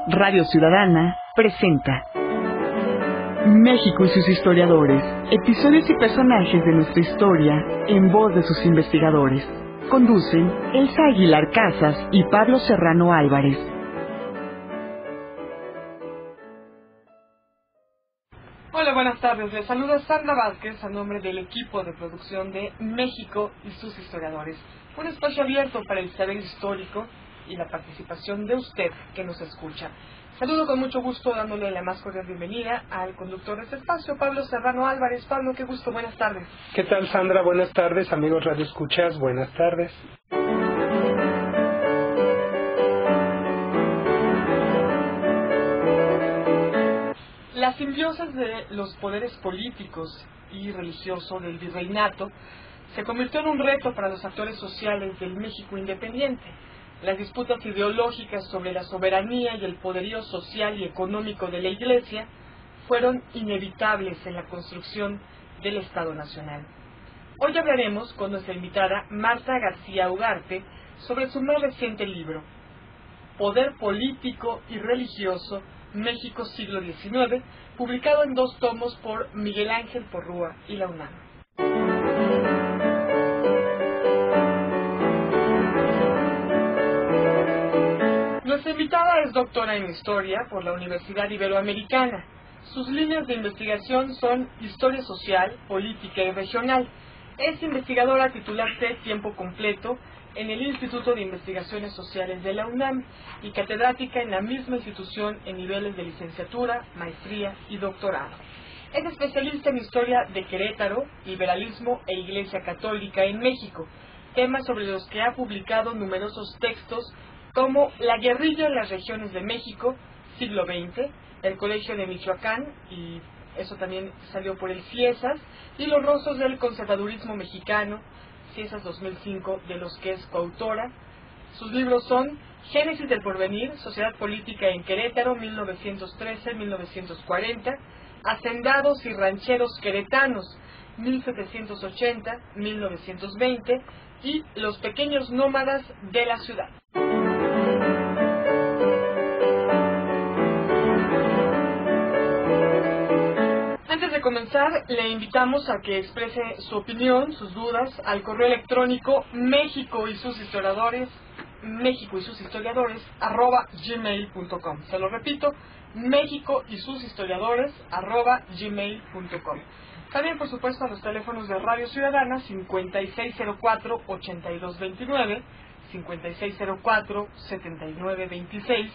Radio Ciudadana presenta México y sus historiadores, episodios y personajes de nuestra historia en voz de sus investigadores. Conducen Elsa Aguilar Casas y Pablo Serrano Álvarez. Hola, buenas tardes. Les saluda Sandra Vázquez a nombre del equipo de producción de México y sus historiadores. Un espacio abierto para el saber histórico y la participación de usted que nos escucha. Saludo con mucho gusto dándole la más cordial bienvenida al conductor de este espacio, Pablo Serrano Álvarez. Pablo, qué gusto, buenas tardes. ¿Qué tal, Sandra? Buenas tardes, amigos Radio Escuchas, buenas tardes. La simbiosis de los poderes políticos y religiosos del virreinato se convirtió en un reto para los actores sociales del México independiente. Las disputas ideológicas sobre la soberanía y el poderío social y económico de la Iglesia fueron inevitables en la construcción del Estado Nacional. Hoy hablaremos con nuestra invitada Marta García Ugarte sobre su más reciente libro, Poder Político y Religioso, México siglo XIX, publicado en 2 tomos por Miguel Ángel Porrúa y la UNAM. Nuestra invitada es doctora en Historia por la Universidad Iberoamericana. Sus líneas de investigación son Historia Social, Política y Regional. Es investigadora titular de tiempo completo en el Instituto de Investigaciones Sociales de la UNAM y catedrática en la misma institución en niveles de licenciatura, maestría y doctorado. Es especialista en Historia de Querétaro, Liberalismo e Iglesia Católica en México, temas sobre los que ha publicado numerosos textos como La guerrilla en las regiones de México, siglo XX, El Colegio de Michoacán, y eso también salió por el Ciesas, y Los rostros del conservadurismo mexicano, Ciesas 2005, de los que es coautora. Sus libros son Génesis del Porvenir, Sociedad Política en Querétaro, 1913-1940, Hacendados y Rancheros Queretanos, 1780-1920, y Los Pequeños Nómadas de la Ciudad. Antes de comenzar, le invitamos a que exprese su opinión, sus dudas, al correo electrónico México y sus historiadores @gmail.com. Se lo repito, México y sus historiadores @gmail.com. También, por supuesto, a los teléfonos de Radio Ciudadana 5604-8229, 5604-7926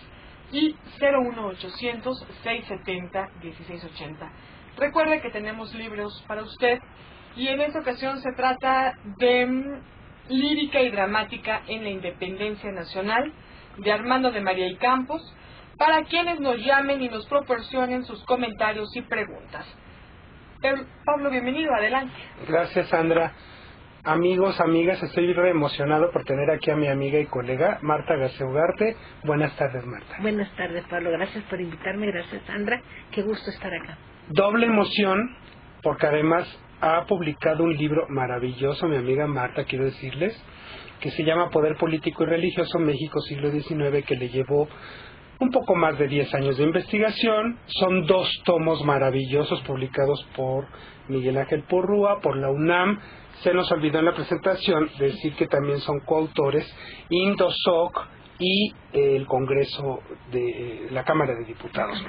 y 01800-670-1680. Recuerde que tenemos libros para usted y en esta ocasión se trata de Lírica y Dramática en la Independencia Nacional, de Armando de María y Campos, para quienes nos llamen y nos proporcionen sus comentarios y preguntas. Pablo, bienvenido, adelante. Gracias, Sandra. Amigos, amigas, estoy re emocionado por tener aquí a mi amiga y colega Marta García Ugarte. Buenas tardes, Marta. Buenas tardes, Pablo. Gracias por invitarme. Gracias, Sandra. Qué gusto estar acá. Doble emoción, porque además ha publicado un libro maravilloso, mi amiga Marta, quiero decirles, que se llama Poder Político y Religioso, México siglo XIX, que le llevó un poco más de 10 años de investigación. Son 2 tomos maravillosos publicados por Miguel Ángel Porrúa, por la UNAM. Se nos olvidó en la presentación decir que también son coautores Indosoc y el Congreso de la Cámara de Diputados.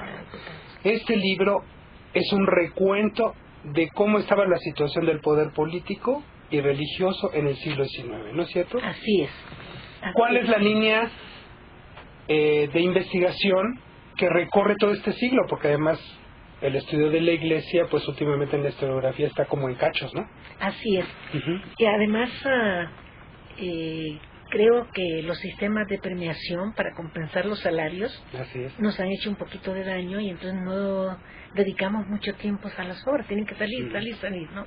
Este libro es un recuento de cómo estaba la situación del poder político y religioso en el siglo XIX, ¿no es cierto? Así es. ¿Cuál es la línea de investigación que recorre todo este siglo? Porque además el estudio de la Iglesia, pues últimamente en la historiografía está como en cachos, ¿no? Así es. Y además creo que los sistemas de premiación para compensar los salarios nos han hecho un poquito de daño y entonces no dedicamos mucho tiempo a las obras. Tienen que salir, ¿no?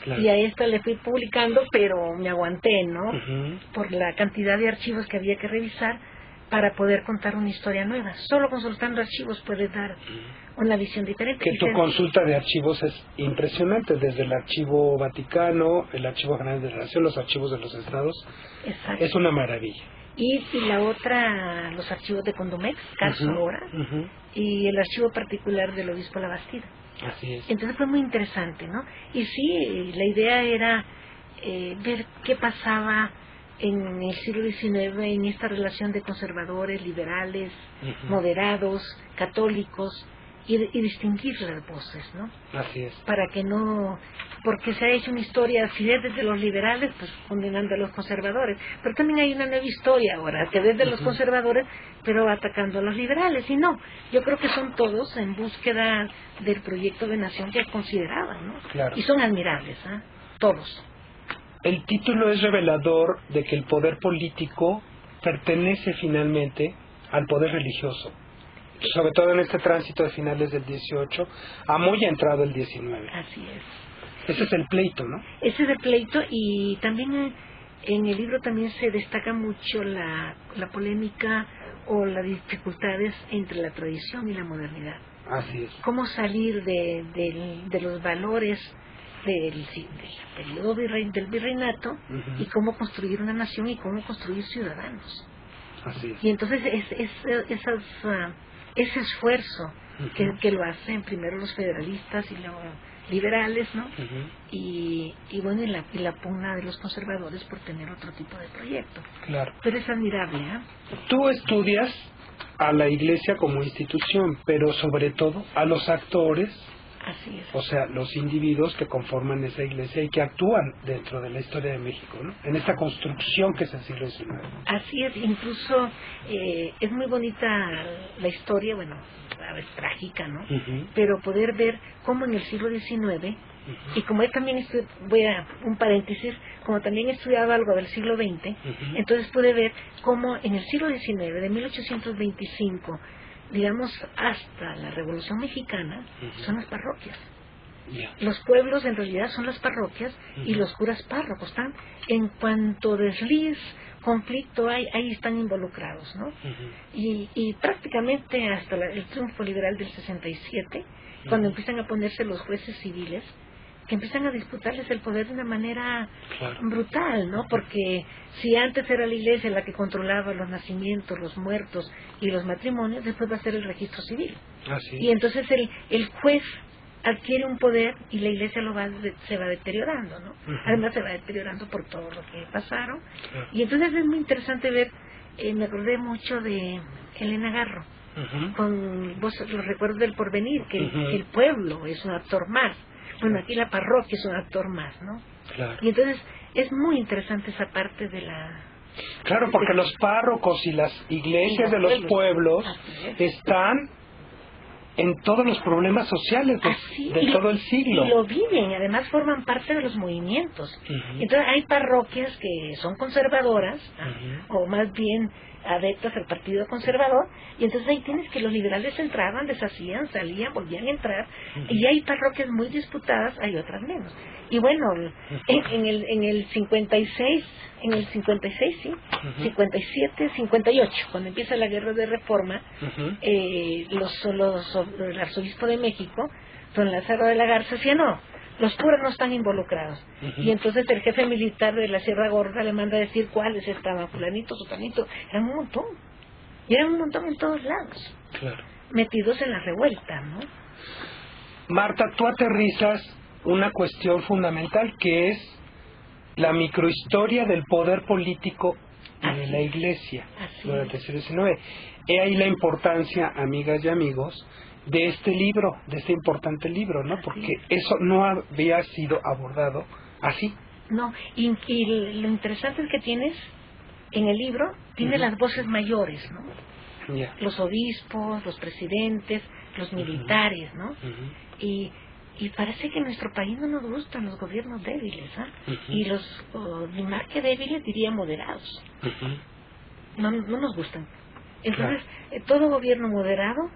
Claro. Y a esta le fui publicando, pero me aguanté, ¿no? Por la cantidad de archivos que había que revisar para poder contar una historia nueva. Solo consultando archivos puedes dar una visión diferente. Que tu consulta de archivos es impresionante, desde el Archivo Vaticano, el Archivo General de la Nación, los archivos de los estados. Exacto. Es una maravilla. Y la otra, los archivos de Condomex, caso ahora, y el archivo particular del obispo Labastida. Así es. Entonces fue muy interesante, ¿no? Y sí, la idea era ver qué pasaba en el siglo XIX en esta relación de conservadores, liberales, moderados, católicos, y distinguir las voces, ¿no? Así es. Para que no, porque se ha hecho una historia, si es desde los liberales, pues condenando a los conservadores, pero también hay una nueva historia ahora, que desde los conservadores, pero atacando a los liberales, y no, yo creo que son todos en búsqueda del proyecto de nación que consideraban, ¿no? Claro. Y son admirables, ¿eh? Todos. El título es revelador de que el poder político pertenece finalmente al poder religioso, sobre todo en este tránsito de finales del 18 a muy entrado el 19. Así es. Ese es el pleito, ¿no? Ese es el pleito, y también en el libro también se destaca mucho la polémica o las dificultades entre la tradición y la modernidad. Así es. Cómo salir de los valores del periodo del virreinato y cómo construir una nación y cómo construir ciudadanos. Así es. Y entonces ese esfuerzo que lo hacen primero los federalistas y los liberales, ¿no? Y bueno, y la pugna de los conservadores por tener otro tipo de proyecto. Claro. Pero es admirable, ¿eh? Tú estudias a la Iglesia como institución, pero sobre todo a los actores. Así es. O sea, los individuos que conforman esa iglesia y que actúan dentro de la historia de México, ¿no? En esta construcción que es el siglo XIX. Así es, incluso es muy bonita la historia, bueno, a ver, trágica, ¿no? Pero poder ver cómo en el siglo XIX, y como él también voy a un paréntesis, como también he estudiado algo del siglo XX, entonces pude ver cómo en el siglo XIX, de 1825, digamos, hasta la Revolución Mexicana, son las parroquias. Los pueblos en realidad son las parroquias y los curas párrocos están, en cuanto desliz, conflicto hay, ahí están involucrados, ¿no? Y prácticamente hasta el triunfo liberal del 67, cuando empiezan a ponerse los jueces civiles, que empiezan a disputarles el poder de una manera brutal, ¿no? Porque si antes era la iglesia la que controlaba los nacimientos, los muertos y los matrimonios, después va a ser el registro civil. Y entonces el juez adquiere un poder y la iglesia se va deteriorando, ¿no? Además se va deteriorando por todo lo que pasaron. Y entonces es muy interesante ver, me acordé mucho de Elena Garro, con los recuerdos del porvenir, que el pueblo es un actor más. Bueno, aquí la parroquia es un actor más, ¿no? Y entonces es muy interesante esa parte de la... Claro, porque los párrocos y las iglesias de los pueblos están en todos los problemas sociales de todo el siglo. Y lo viven, además forman parte de los movimientos. Entonces hay parroquias que son conservadoras, o más bien adeptas al partido conservador, y entonces ahí tienes que los liberales entraban, deshacían, salían, volvían a entrar, y hay parroquias muy disputadas, hay otras menos. Y bueno, en el 56, sí, 57, 58, cuando empieza la guerra de reforma, el arzobispo de México, don Lázaro de la Garza, decía no, los curas no están involucrados. Y entonces el jefe militar de la Sierra Gorda le manda a decir cuáles estaban, fulanito, sotanito, eran un montón. Y eran un montón en todos lados. Metidos en la revuelta, ¿no? Marta, tú aterrizas una cuestión fundamental que es la microhistoria del poder político de la Iglesia durante el siglo XIX. He ahí la importancia, amigas y amigos, de este libro, de este importante libro, ¿no? Porque eso no había sido abordado así. No, y lo interesante es que tienes, en el libro, tiene las voces mayores, ¿no? Los obispos, los presidentes, los militares, ¿no? Y parece que en nuestro país no nos gustan los gobiernos débiles, y más que débiles diría moderados. No nos gustan. Entonces, todo gobierno moderado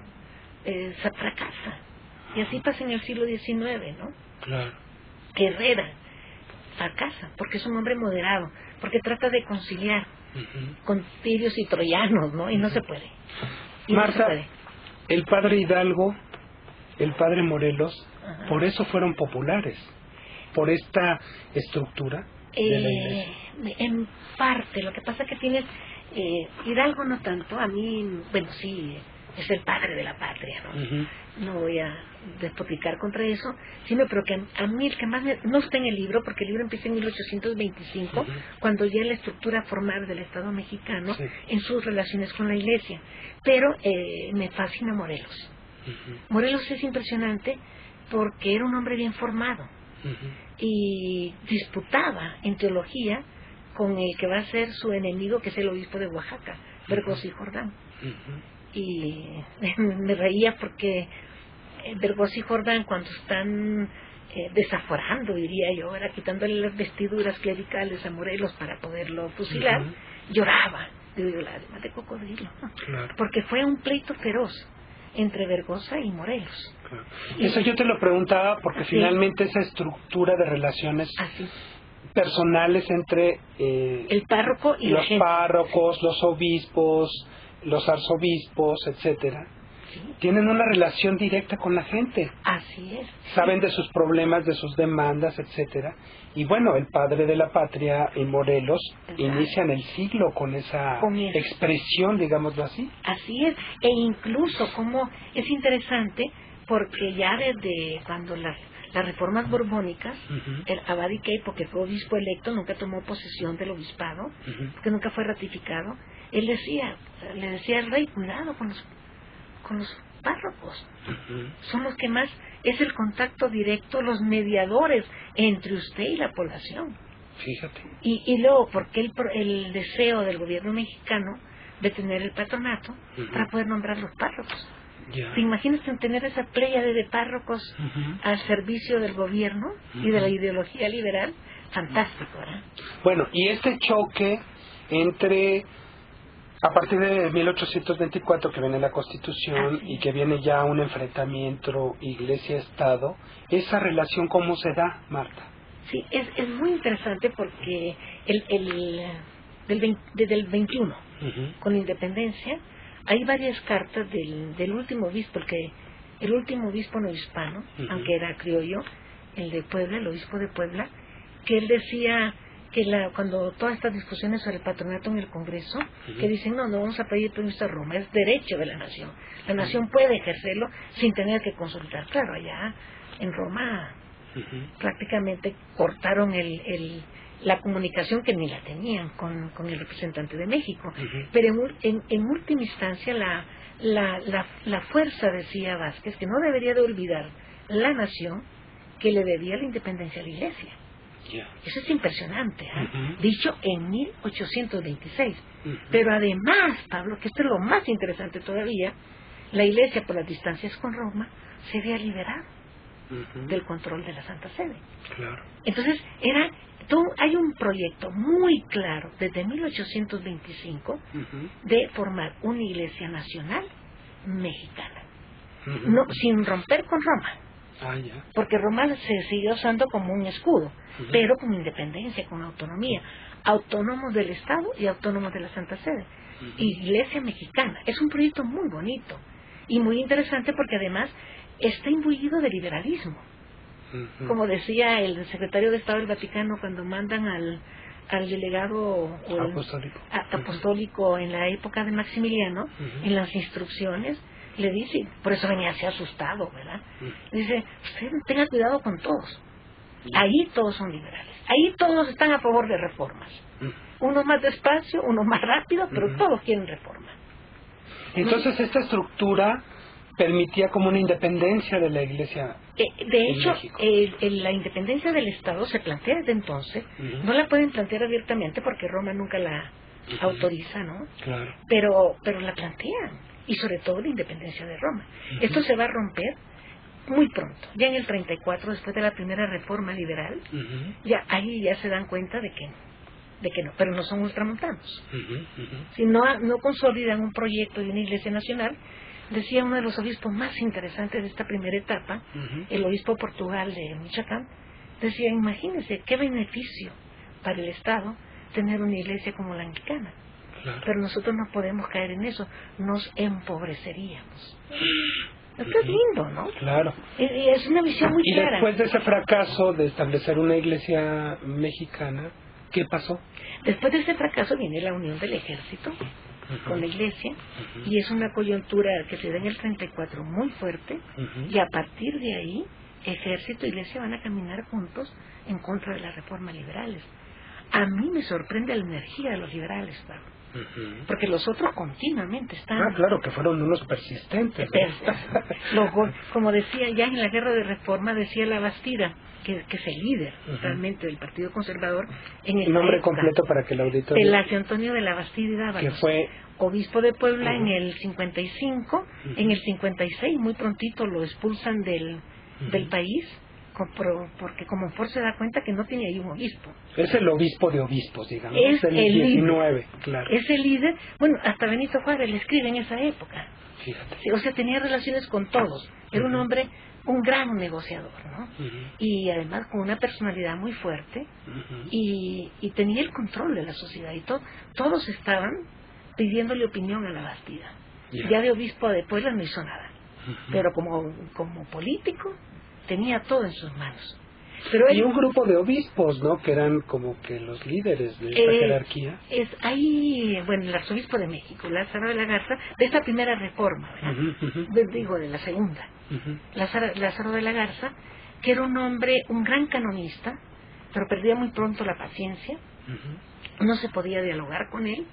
se fracasa. Y así pasa en el siglo XIX, ¿no? Herrera fracasa porque es un hombre moderado, porque trata de conciliar con tirios y troyanos, ¿no? Y no se puede. Marta, el padre Hidalgo, el padre Morelos, por eso fueron populares, por esta estructura de la Iglesia. En parte, lo que pasa es que tienes Hidalgo no tanto, a mí, bueno, sí, es el padre de la patria, ¿no? No voy a despotricar contra eso, sino pero que a mí el que más no está en el libro, porque el libro empieza en 1825, cuando ya la estructura formal del Estado mexicano en sus relaciones con la Iglesia, pero me fascina Morelos. Morelos es impresionante porque era un hombre bien formado y disputaba en teología con el que va a ser su enemigo, que es el obispo de Oaxaca, Bergoz y Jordán. Y me reía porque Bergoz y Jordán, cuando están desaforando, diría yo, era quitándole las vestiduras clericales a Morelos para poderlo fusilar, lloraba, digo, lágrimas de cocodrilo, porque fue un pleito feroz entre Bergoza y Morelos. Eso yo te lo preguntaba porque finalmente esa estructura de relaciones personales entre el párroco y los párrocos, los obispos, los arzobispos, etcétera, tienen una relación directa con la gente. Así es. Saben de sus problemas, de sus demandas, etcétera. Y bueno, el padre de la patria en Morelos inician el siglo con esa expresión, digámoslo así. Así es. E incluso como es interesante porque ya desde cuando las reformas borbónicas, el abad Iqueipo, que fue obispo electo, nunca tomó posesión del obispado, porque nunca fue ratificado. Él le decía al rey, cuidado con los párrocos. Son los que más, es el contacto directo, los mediadores entre usted y la población. Fíjate. Y luego, porque el deseo del gobierno mexicano de tener el patronato para poder nombrar los párrocos. ¿Te imaginas tener esa pléyade de párrocos al servicio del gobierno y de la ideología liberal? Fantástico, ¿verdad? Bueno, y este choque entre, a partir de 1824 que viene la Constitución y que viene ya un enfrentamiento Iglesia-Estado, ¿esa relación cómo se da, Marta? Sí, es muy interesante porque desde el 21, con la independencia, hay varias cartas del último obispo, el último obispo no hispano, aunque era criollo, el de Puebla, el obispo de Puebla, que él decía que cuando todas estas discusiones sobre el patronato en el Congreso, que dicen, no vamos a pedir permiso a Roma, es derecho de la nación. La nación puede ejercerlo sin tener que consultar. Claro, allá en Roma prácticamente cortaron la comunicación, que ni la tenían con el representante de México. Pero en última instancia la fuerza, decía Vázquez, que no debería de olvidar la nación que le debía la independencia a la Iglesia. Eso es impresionante, dicho en 1826. Pero además, Pablo, que esto es lo más interesante todavía, la Iglesia, por las distancias con Roma, se había liberado del control de la Santa Sede. Entonces hay un proyecto muy claro desde 1825 de formar una Iglesia nacional mexicana, no, sin romper con Roma. Porque Roma se siguió usando como un escudo, pero con independencia, con autonomía, autónomos del Estado y autónomos de la Santa Sede. Iglesia mexicana. Es un proyecto muy bonito y muy interesante porque además está imbuido de liberalismo. Como decía el secretario de Estado del Vaticano cuando mandan al delegado apostólico en la época de Maximiliano, en las instrucciones, le dice, por eso venía así asustado, ¿verdad? Dice, usted tenga cuidado con todos. Ahí todos son liberales. Ahí todos están a favor de reformas. Uno más despacio, uno más rápido, pero todos quieren reforma. Entonces esta estructura permitía como una independencia de la Iglesia. De hecho, la independencia del Estado se plantea desde entonces. No la pueden plantear abiertamente porque Roma nunca la autoriza, ¿no? Pero la plantean. Y sobre todo la independencia de Roma. Esto se va a romper muy pronto. Ya en el 34, después de la primera reforma liberal, ahí ya se dan cuenta de que no, pero no son ultramontanos. Si no consolidan un proyecto de una Iglesia nacional, decía uno de los obispos más interesantes de esta primera etapa, el obispo Portugal de Michoacán, decía, imagínense qué beneficio para el Estado tener una iglesia como la anglicana. Pero nosotros no podemos caer en eso, nos empobreceríamos. Esto es lindo, ¿no? Es una visión muy clara. Y después de ese fracaso de establecer una iglesia mexicana, ¿Qué pasó? Después de ese fracaso viene la unión del ejército con la iglesia, y es una coyuntura que se da en el 34 muy fuerte, y a partir de ahí ejército e iglesia van a caminar juntos en contra de las reformas liberales. A mí me sorprende la energía de los liberales, Pablo, porque los otros continuamente están... claro, que fueron unos persistentes. Como decía ya en la guerra de reforma, decía la Bastida, que es el líder realmente del Partido Conservador en el nombre completo para que el auditorio... Pelacio Antonio de la Bastida y Dávalos, que fue obispo de Puebla en el 55, en el 56 muy prontito lo expulsan del país, porque Comonfort se da cuenta que no tiene ahí un obispo. Es el obispo de obispos, digamos. Es el 19, líder. Claro. Es el líder. Bueno, hasta Benito Juárez le escribe en esa época. Fíjate. Sí, o sea, tenía relaciones con todos. Era un hombre, un gran negociador, ¿no? Y además con una personalidad muy fuerte, y tenía el control de la sociedad. Y todos estaban pidiéndole opinión a la Bastida. Ya de obispo de Puebla no hizo nada. Pero como político tenía todo en sus manos. Pero y un grupo de obispos, ¿no? Que eran como que los líderes de esta jerarquía. Bueno, el arzobispo de México, Lázaro de la Garza, de esta primera reforma, ¿verdad? Digo, de la segunda. Lázaro de la Garza, que era un hombre, un gran canonista, pero perdía muy pronto la paciencia. No se podía dialogar con él,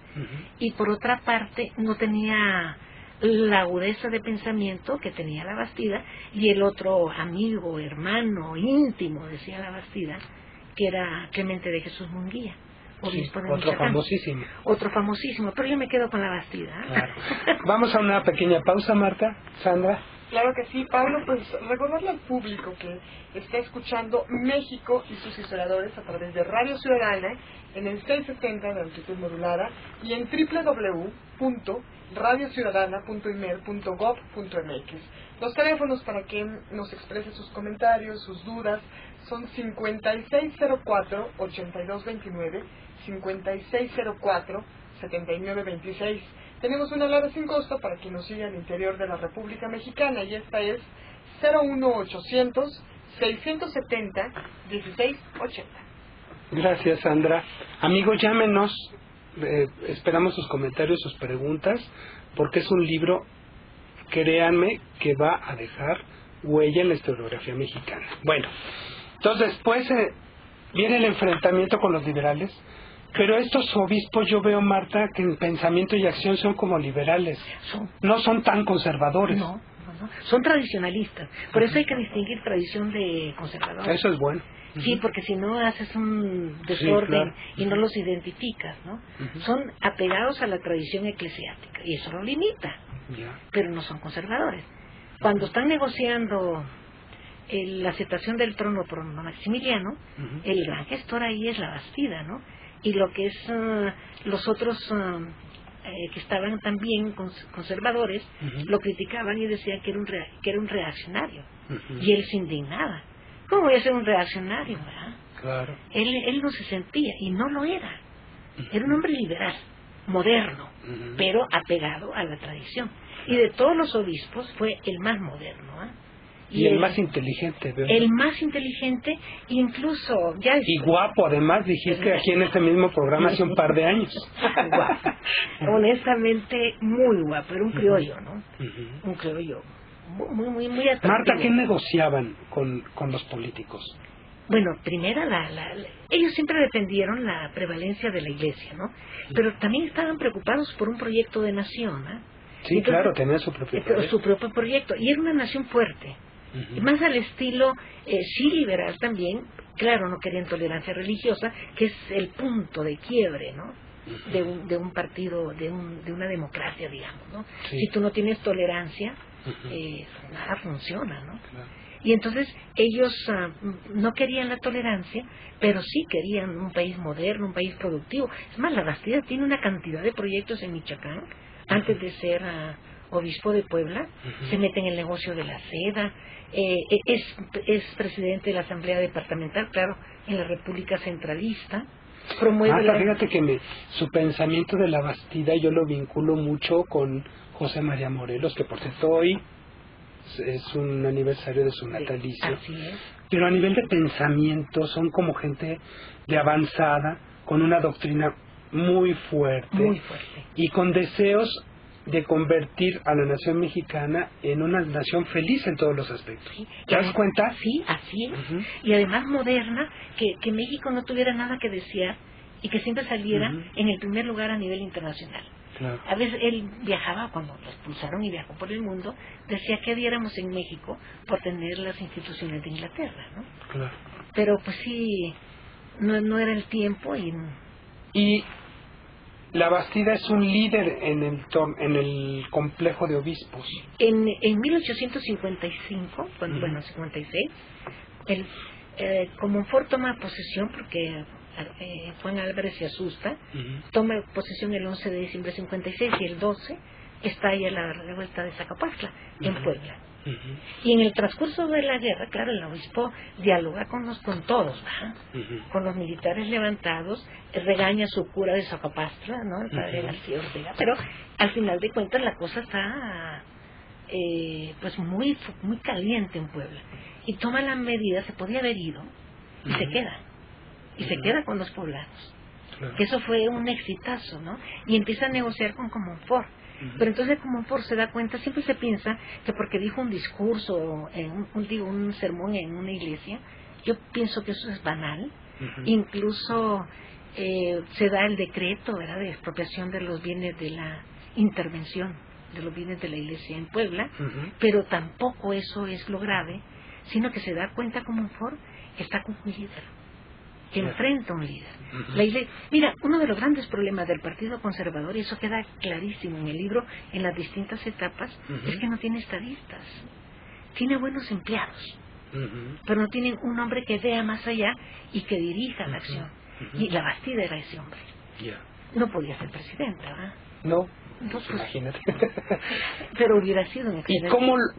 y por otra parte no tenía la agudeza de pensamiento que tenía la Bastida, y el otro amigo, hermano, íntimo, decía la Bastida, que era Clemente de Jesús Munguía, obispo de otro Michoacán. Otro famosísimo, pero yo me quedo con la Bastida. Claro. Vamos a una pequeña pausa, Marta. Sandra. Claro que sí, Pablo, pues recordarle al público que está escuchando México y sus historiadores a través de Radio Ciudadana en el 670 de amplitud modulada y en www.radiociudadana.imer.gov.mx. Los teléfonos para que nos exprese sus comentarios, sus dudas, son 5604-8229, 5604-7926. Tenemos una alada sin costo para quien nos sigue al interior de la República Mexicana, y esta es 01800-670-1680. Gracias, Sandra. Amigos, llámenos. Esperamos sus comentarios, sus preguntas, porque es un libro, créanme, que va a dejar huella en la historiografía mexicana. Bueno, entonces después viene el enfrentamiento con los liberales. Pero estos obispos, yo veo, Marta, que en pensamiento y acción son como liberales. No son tan conservadores. No. Son tradicionalistas. Por eso hay que distinguir tradición de conservadores. Eso es bueno. Sí, porque si no haces un desorden y no los identificas, ¿no? Son apegados a la tradición eclesiástica, y eso lo limita. Pero no son conservadores. Cuando están negociando la aceptación del trono por Maximiliano, el gran gestor ahí es la Bastida, ¿no? Y lo que es los otros que estaban también conservadores lo criticaban y decían que era un reaccionario, y él se indignaba. ¿Cómo voy a ser un reaccionario, verdad? Claro. Él no se sentía, y no lo era. Era un hombre liberal, moderno, pero apegado a la tradición. Y de todos los obispos fue el más moderno, y el más inteligente, ¿verdad? El más inteligente, incluso ya... Y guapo, además, dijiste aquí en este mismo programa hace un par de años. Guapo. Honestamente, muy guapo. Era un criollo, ¿no? Un criollo muy atractivo. Marta, ¿qué negociaban con los políticos? Bueno, primero, ellos siempre defendieron la prevalencia de la Iglesia, ¿no? Pero también estaban preocupados por un proyecto de nación, ¿eh? Sí, entonces, claro, tenía su propio proyecto. Su propio proyecto, y era una nación fuerte. Más al estilo, sí liberal también, claro, no querían tolerancia religiosa, que es el punto de quiebre, ¿no? De un partido, de una democracia, digamos, ¿no? Sí. Si tú no tienes tolerancia, nada funciona, ¿no? Claro. Y entonces ellos no querían la tolerancia, pero sí querían un país moderno, un país productivo. Es más, la Bastida tiene una cantidad de proyectos en Michoacán. Antes de ser obispo de Puebla, se mete en el negocio de la seda, es presidente de la Asamblea Departamental, claro, en la República Centralista. Promueve fíjate que su pensamiento de la Bastida yo lo vinculo mucho con José María Morelos, que por cierto hoy es un aniversario de su natalicio. Así es. Pero a nivel de pensamiento son como gente de avanzada, con una doctrina muy fuerte y con deseos de convertir a la nación mexicana en una nación feliz en todos los aspectos. Sí. ¿Te das cuenta? Sí, así es. Y además moderna, que México no tuviera nada que desear y que siempre saliera en el primer lugar a nivel internacional. Claro. A veces él viajaba, cuando lo expulsaron y viajó por el mundo, decía que diéramos en México por tener las instituciones de Inglaterra, ¿no? Claro. Pero pues sí, no era el tiempo y la Bastida es un líder en el complejo de obispos. En 1855, bueno, 56, Comonfort toma posesión porque Juan Álvarez se asusta, toma posesión el 11 de diciembre de 56 y el 12 estalla la revuelta de Zacapastla en Puebla. Y en el transcurso de la guerra, claro, el obispo dialoga con todos, con los militares levantados, regaña a su cura de Zacapastla, ¿no? El padre García Ortega, pero al final de cuentas la cosa está pues muy caliente en Puebla. Y toma la medida, se podía haber ido, y se queda. Y se queda con los poblanos. Claro. Que eso fue un exitazo, ¿no? Y empieza a negociar con Comonfort. Pero entonces Comonfort se da cuenta, siempre se piensa que porque dijo un discurso, un sermón en una iglesia, yo pienso que eso es banal. Incluso se da el decreto, ¿verdad?, de expropiación de los bienes de la intervención, de los bienes de la iglesia en Puebla, pero tampoco eso es lo grave, sino que se da cuenta Comonfort que está con un líder, que enfrenta a un líder. La iglesia, mira, uno de los grandes problemas del Partido Conservador, y eso queda clarísimo en el libro, en las distintas etapas, es que no tiene estadistas. Tiene buenos empleados, pero no tienen un hombre que vea más allá y que dirija la acción. Y la Bastida era ese hombre. No podía ser presidenta, ¿verdad? No, pues, imagínate. Pero hubiera sido un excelente. ¿Y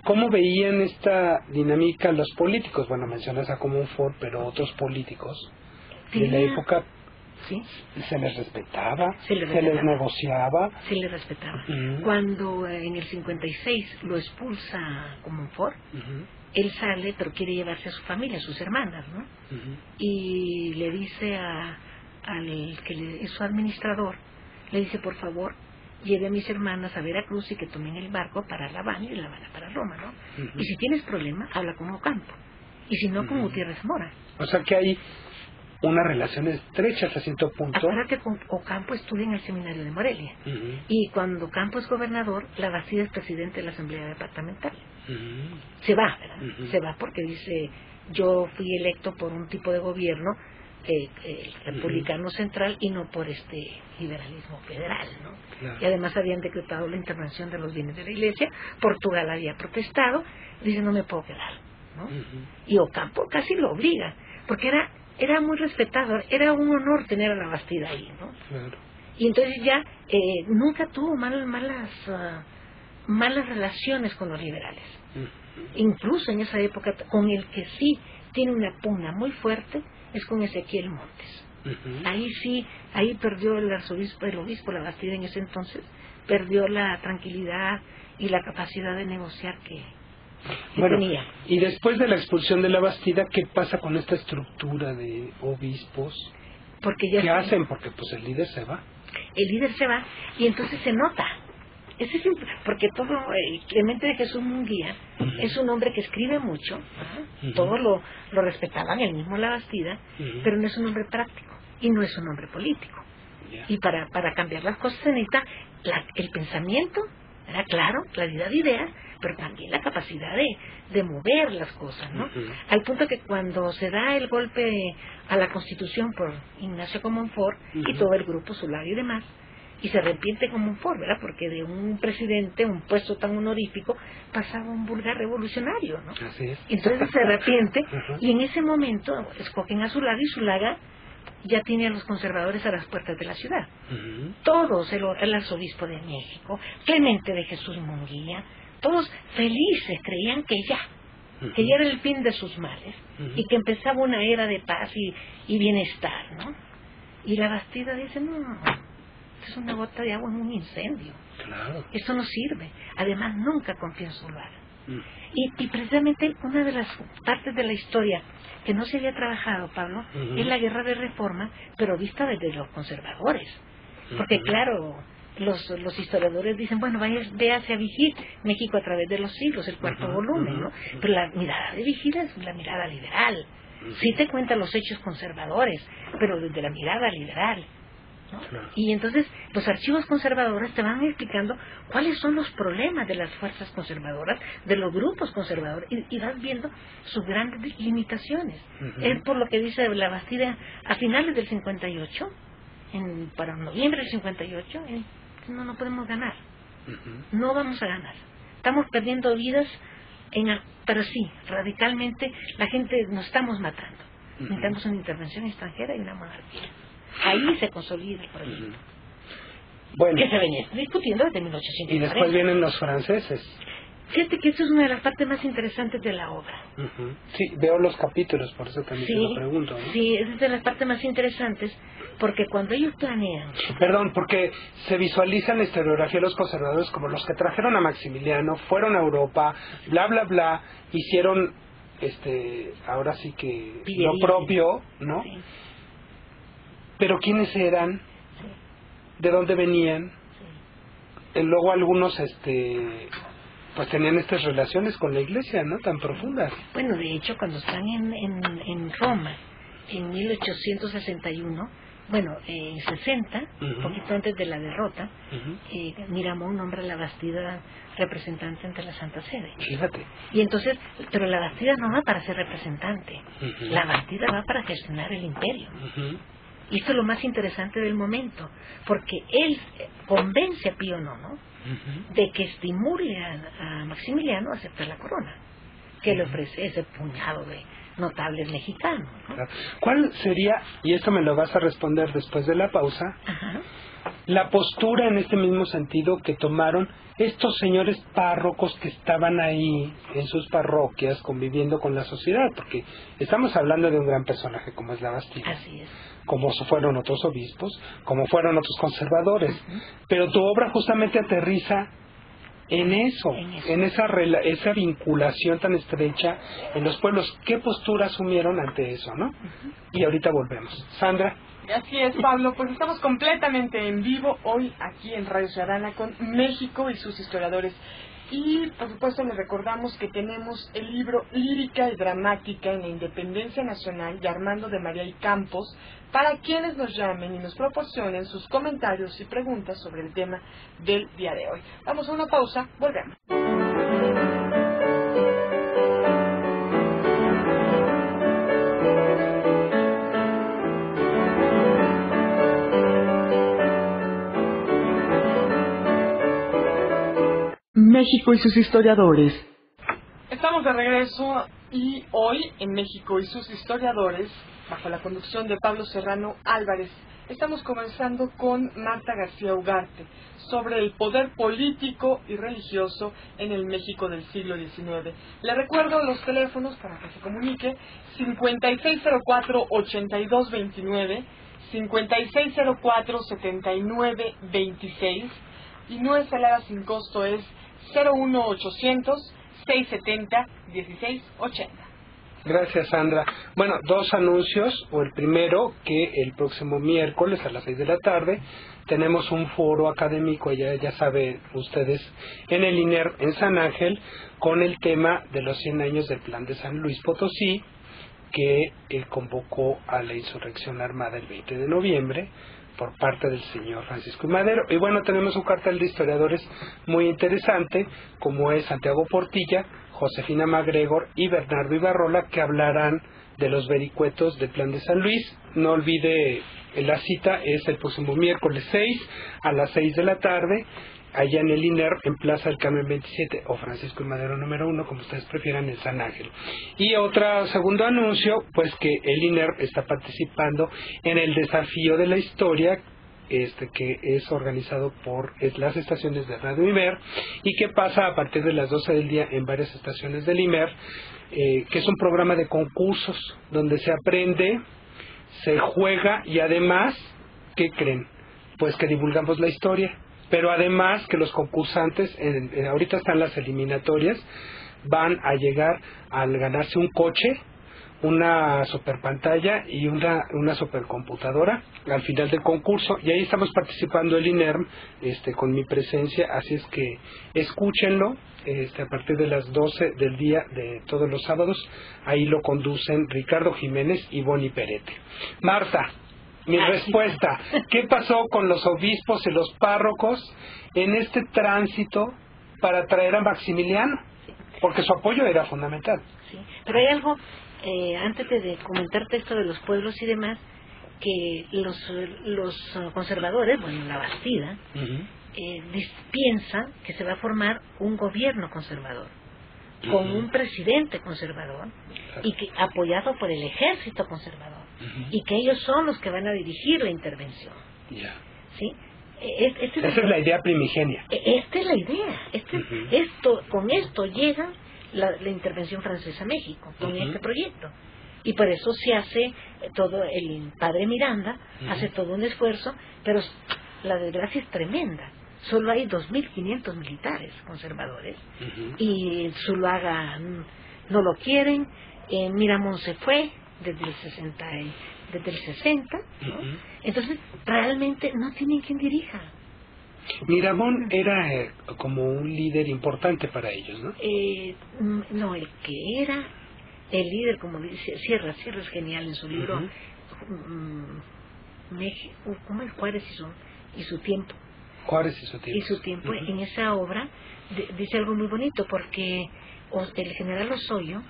cómo veían esta dinámica los políticos? Bueno, mencionas a Comonfort, pero otros políticos de la época, se les respetaba, se les negociaba. Se les respetaba. Cuando en el 56 lo expulsa Comonfort, él sale, pero quiere llevarse a su familia, a sus hermanas, ¿no? Y le dice al que es su administrador, le dice, por favor, lleve a mis hermanas a Veracruz y que tomen el barco para La Habana y de La Habana para Roma, ¿no? Y si tienes problema, habla con Ocampo. Y si no, con Gutiérrez Mora. O sea que hay una relación estrecha hasta cierto punto. Acuérdate que Ocampo estudia en el seminario de Morelia. Y cuando Ocampo es gobernador, la Bastida es presidente de la Asamblea Departamental. Se va, ¿verdad? Se va porque dice, yo fui electo por un tipo de gobierno republicano central y no por este liberalismo federal, ¿no? Claro. Y además habían decretado la intervención de los bienes de la iglesia, Portugal había protestado, dice, no me puedo quedar, ¿no? Y Ocampo casi lo obliga, porque era muy respetado, era un honor tener a la Bastida ahí, ¿no? Claro. Y entonces ya nunca tuvo malas relaciones con los liberales. Incluso en esa época, con el que sí tiene una pugna muy fuerte es con Ezequiel Montes. Ahí perdió el obispo la Bastida en ese entonces, perdió la tranquilidad y la capacidad de negociar que tenía. Y después de la expulsión de la Bastida, ¿qué pasa con esta estructura de obispos? ¿Qué hacen? Porque pues el líder se va. El líder se va y entonces se nota. Porque Clemente de Jesús Munguía es un hombre que escribe mucho, todos lo respetaban, él mismo la Bastida, pero no es un hombre práctico y no es un hombre político. Y para cambiar las cosas se necesita el pensamiento, era claro, claridad de ideas, pero también la capacidad de mover las cosas, ¿no? Al punto que cuando se da el golpe a la Constitución por Ignacio Comonfort y todo el grupo Solari y demás, y se arrepiente Comonfort, ¿verdad? Porque de un presidente, un puesto tan honorífico, pasaba un vulgar revolucionario, ¿no? Así es. Entonces se arrepiente y en ese momento escogen a Zulaga y Zulaga ya tiene a los conservadores a las puertas de la ciudad. Todos, el arzobispo de México, Clemente de Jesús Munguía, todos felices, creían que ya era el fin de sus males y que empezaba una era de paz y bienestar, ¿no? Y la Bastida dice, no, es una gota de agua en un incendio. Claro. Eso no sirve. Además, nunca confió en Zulaga. Y precisamente una de las partes de la historia que no se había trabajado, Pablo, es la guerra de reforma, pero vista desde los conservadores. Porque claro, los historiadores dicen, bueno, véase a Vigil, México a través de los siglos, el cuarto volumen, ¿no? Pero la mirada de Vigil es la mirada liberal. Sí te cuenta los hechos conservadores, pero desde la mirada liberal, ¿no? Claro. Y entonces los archivos conservadores te van explicando cuáles son los problemas de las fuerzas conservadoras, de los grupos conservadores, y vas viendo sus grandes limitaciones. Es por lo que dice la Bastida a finales del 58, para noviembre del 58, no podemos ganar. No vamos a ganar. Estamos perdiendo vidas, pero sí, radicalmente la gente nos estamos matando. Necesitamos una intervención extranjera y una monarquía. Ahí se consolida el proyecto. Bueno, que se venía discutiendo desde 1840. Y después vienen los franceses. Fíjate que eso es una de las partes más interesantes de la obra. Sí, veo los capítulos, por eso también te lo pregunto, ¿no? Sí, es de las partes más interesantes, porque cuando ellos planean... Perdón, porque se visualiza en la historiografía de los conservadores como los que trajeron a Maximiliano, fueron a Europa, bla, bla, bla, hicieron, ahora sí que lo propio, ¿no? Sí. Pero ¿quiénes eran? Sí. ¿De dónde venían? Sí. Luego algunos, pues tenían estas relaciones con la Iglesia, ¿no? Tan profundas. Bueno, de hecho, cuando están en Roma, en 1861, bueno, en 60, un poquito antes de la derrota, Miramón nombra a la Bastida representante ante la Santa Sede. Fíjate. Y entonces, pero la Bastida no va para ser representante, la Bastida va para gestionar el imperio. Y esto es lo más interesante del momento, porque él convence a Pío IX de que estimule a Maximiliano a aceptar la corona, que le ofrece ese puñado de notables mexicanos, ¿no? Claro. ¿Cuál sería, y esto me lo vas a responder después de la pausa, la postura en este mismo sentido que tomaron estos señores párrocos que estaban ahí en sus parroquias conviviendo con la sociedad? Porque estamos hablando de un gran personaje como es la Bastida. Así es. Como fueron otros obispos, como fueron otros conservadores. Pero tu obra justamente aterriza en eso, en esa vinculación tan estrecha en los pueblos. ¿Qué postura asumieron ante eso, no? Y ahorita volvemos. Sandra. Así es, Pablo, pues estamos completamente en vivo hoy aquí en Radio Ciudadana con México y sus historiadores. Y por supuesto les recordamos que tenemos el libro Lírica y Dramática en la Independencia Nacional de Armando de María y Campos, para quienes nos llamen y nos proporcionen sus comentarios y preguntas sobre el tema del día de hoy. Vamos a una pausa, volvemos. México y sus historiadores. Estamos de regreso y hoy en México y sus historiadores, bajo la conducción de Pablo Serrano Álvarez, estamos conversando con Marta García Ugarte sobre el poder político y religioso en el México del siglo XIX. Le recuerdo los teléfonos para que se comunique: 5604-8229, 5604-7926, y nuestra alada sin costo es 01800-670-1680. Gracias, Sandra. Bueno, dos anuncios. O el primero, que el próximo miércoles a las 6 de la tarde tenemos un foro académico, ya saben ustedes, en el INER en San Ángel, con el tema de los 100 años del Plan de San Luis Potosí, que convocó a la insurrección armada el 20 de noviembre por parte del señor Francisco I. Madero. Y bueno, tenemos un cartel de historiadores muy interesante, como es Santiago Portilla, Josefina MacGregor y Bernardo Ibarrola, que hablarán de los vericuetos del Plan de San Luis. No olvide, la cita es el próximo miércoles 6 a las 6 de la tarde, allá en el INER, en Plaza del Carmen 27, o Francisco I. Madero número 1, como ustedes prefieran, en San Ángel. Y otro segundo anuncio, pues que el INER está participando en el desafío de la historia, que es organizado por las estaciones de Radio IMER, y que pasa a partir de las 12 del día en varias estaciones del IMER, que es un programa de concursos donde se aprende, se juega y además, ¿qué creen? Pues que divulgamos la historia. Pero además que los concursantes, ahorita están las eliminatorias van a llegar al ganarse un coche, una superpantalla y una supercomputadora al final del concurso, y ahí estamos participando el INERM con mi presencia, así es que escúchenlo a partir de las 12 del día de todos los sábados. Ahí lo conducen Ricardo Jiménez y Bonnie Perete. Marta, mi respuesta, ¿qué pasó con los obispos y los párrocos en este tránsito para traer a Maximiliano? Porque su apoyo era fundamental. Sí, pero hay algo, antes de comentarte esto de los pueblos y demás, que los conservadores, bueno, la Bastida, piensan que se va a formar un gobierno conservador, con un presidente conservador, y que apoyado por el ejército conservador, y que ellos son los que van a dirigir la intervención. ¿Sí? Esa es la idea primigenia. Esta es la idea. Con esto llega la intervención francesa a México, con este proyecto. Y por eso se hace todo, el padre Miranda hace todo un esfuerzo, pero la desgracia es tremenda. Solo hay 2.500 militares conservadores, y Zuluaga no lo quieren. Miramón se fue desde el 60, ¿no? Entonces realmente no tienen quien dirija. Miramón era como un líder importante para ellos, ¿no? No, el que era el líder, como dice Sierra es genial en su libro, ¿cómo es? Juárez y su tiempo. Juárez y su tiempo. En esa obra dice algo muy bonito, porque el general Osoyo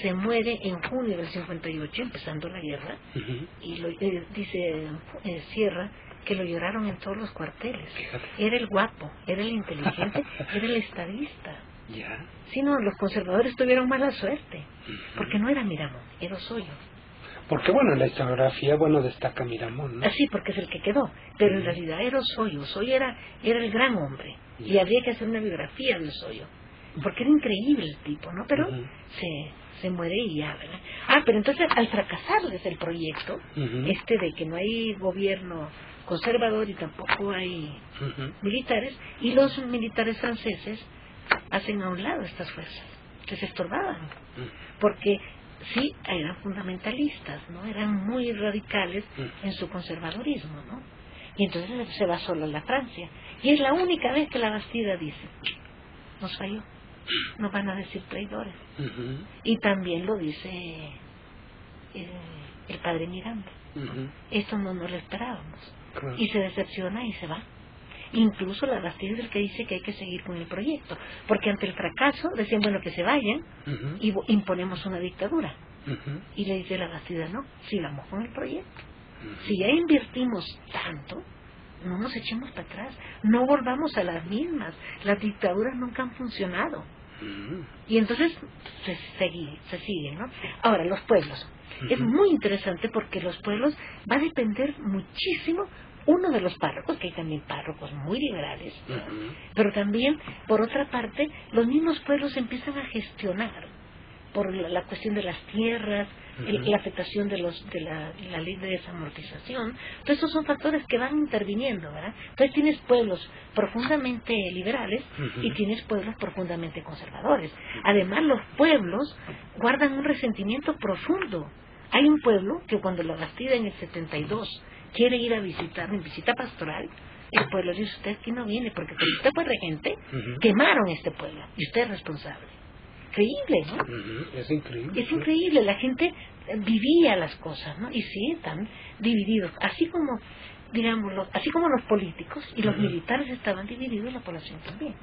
se muere en junio del 58, empezando la guerra, y dice Sierra que lo lloraron en todos los cuarteles. Fíjate. Era el guapo, era el inteligente, era el estadista. Sí, no, los conservadores tuvieron mala suerte, porque no era Miramón, era Osoyo. Porque en la historiografía, destaca Miramón, ¿no? Sí, porque es el que quedó, pero en realidad era Osoyo. Osoyo era el gran hombre, y habría que hacer una biografía de Osoyo, porque era increíble el tipo, ¿no? Pero se muere y ya, ¿verdad? Pero entonces, al fracasarles el proyecto, de que no hay gobierno conservador y tampoco hay militares, y los militares franceses hacen a un lado estas fuerzas, que se estorbaban, porque sí eran fundamentalistas, ¿no? Eran muy radicales en su conservadurismo, ¿no? Y entonces se va solo a la Francia, y es la única vez que la Bastida dice: nos falló, nos van a decir traidores. Y también lo dice el padre Miranda. Esto no nos lo esperábamos. Claro. Y se decepciona y se va. Incluso la Bastida es el que dice que hay que seguir con el proyecto, porque ante el fracaso decían, que se vayan y imponemos una dictadura. Y le dice la Bastida: no, sigamos con el proyecto. Si ya invertimos tanto, no nos echemos para atrás, no volvamos a las mismas. Las dictaduras nunca han funcionado. Y entonces se sigue, ¿no? Ahora, los pueblos. Es muy interesante, porque los pueblos va a depender muchísimo, uno, de los párrocos, que hay también párrocos muy liberales, pero también, por otra parte, los mismos pueblos empiezan a gestionar por la cuestión de las tierras, la afectación de la ley de desamortización. Entonces, esos son factores que van interviniendo, ¿verdad? Entonces, tienes pueblos profundamente liberales y tienes pueblos profundamente conservadores. Además, los pueblos guardan un resentimiento profundo. Hay un pueblo que, cuando la Bastida en el 72 quiere ir a visitar, en visita pastoral, el pueblo dice: usted aquí no viene, porque cuando usted fue regente, quemaron este pueblo y usted es responsable. Increíble, ¿no? Es increíble. Es increíble, la gente vivía las cosas, ¿no? Y sí, están divididos, así como, digámoslo, así como los políticos y los militares estaban divididos, la población también.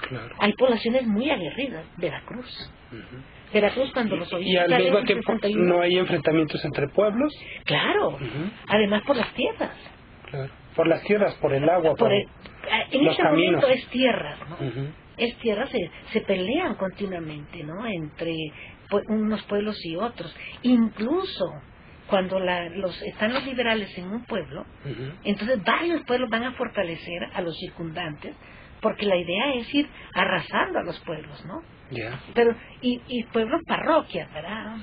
Claro. Hay poblaciones muy aguerridas. Veracruz. Veracruz, cuando los obispos... Y al mismo tiempo no hay enfrentamientos entre pueblos. Claro. Además, por las tierras. Claro. Por las tierras, por el agua, en los este caminos. momento es tierras, ¿no? Es tierras, se pelean continuamente, ¿no? Entre unos pueblos y otros. Incluso cuando están los liberales en un pueblo, entonces varios pueblos van a fortalecer a los circundantes, porque la idea es ir arrasando a los pueblos, ¿no? Pero y pueblos parroquias, ¿verdad?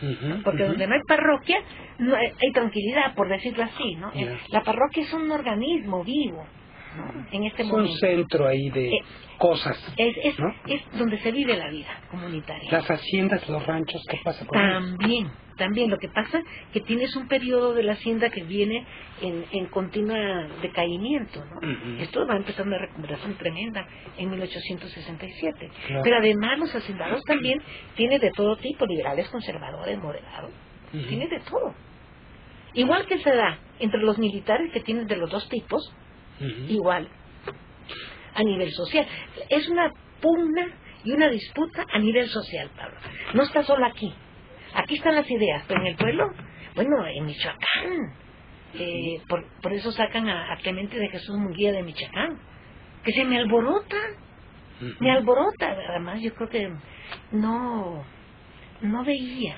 Porque donde no hay parroquia, no hay tranquilidad, por decirlo así, ¿no? La parroquia es un organismo vivo, ¿no? en este momento. Es un centro ahí de cosas, ¿no? Es donde se vive la vida comunitaria. Las haciendas, los ranchos, ¿qué pasa con ellos? También. Lo que pasa que tienes un periodo de la hacienda que viene en continua decaimiento, ¿no? Uh-huh. Esto va a empezar una recuperación tremenda en 1867. Claro. Pero además los hacendados también tienen de todo tipo, liberales, conservadores, moderados. Uh-huh. Tienen de todo. Igual que se da entre los militares, que tienen de los dos tipos, uh-huh. igual a nivel social. Es una pugna y una disputa a nivel social, Pablo. No está solo aquí. Aquí están las ideas, pero en el pueblo, bueno, en Michoacán, por eso sacan a Clemente de Jesús Munguía de Michoacán, que se me alborota, además yo creo que no veía